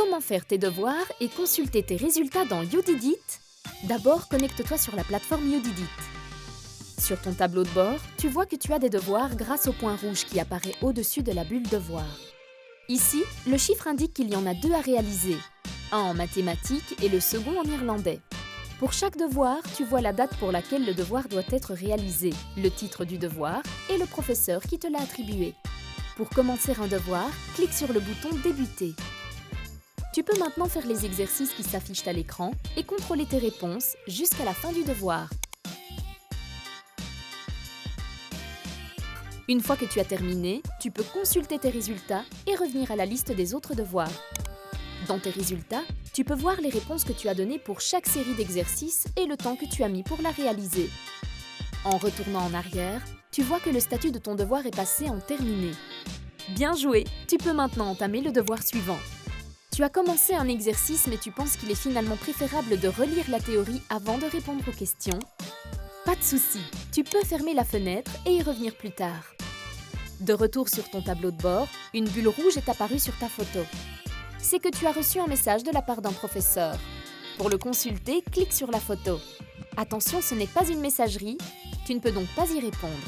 Comment faire tes devoirs et consulter tes résultats dans YouDidIt? D'abord, connecte-toi sur la plateforme YouDidIt. Sur ton tableau de bord, tu vois que tu as des devoirs grâce au point rouge qui apparaît au-dessus de la bulle Devoirs. Ici, le chiffre indique qu'il y en a 2 à réaliser, un en mathématiques et le second en irlandais. Pour chaque devoir, tu vois la date pour laquelle le devoir doit être réalisé, le titre du devoir et le professeur qui te l'a attribué. Pour commencer un devoir, clique sur le bouton « Débuter ». Tu peux maintenant faire les exercices qui s'affichent à l'écran et contrôler tes réponses jusqu'à la fin du devoir. Une fois que tu as terminé, tu peux consulter tes résultats et revenir à la liste des autres devoirs. Dans tes résultats, tu peux voir les réponses que tu as données pour chaque série d'exercices et le temps que tu as mis pour la réaliser. En retournant en arrière, tu vois que le statut de ton devoir est passé en terminé. Bien joué! Tu peux maintenant entamer le devoir suivant. Tu as commencé un exercice mais tu penses qu'il est finalement préférable de relire la théorie avant de répondre aux questions? Pas de souci, tu peux fermer la fenêtre et y revenir plus tard. De retour sur ton tableau de bord, une bulle rouge est apparue sur ta photo. C'est que tu as reçu un message de la part d'un professeur. Pour le consulter, clique sur la photo. Attention, ce n'est pas une messagerie, tu ne peux donc pas y répondre.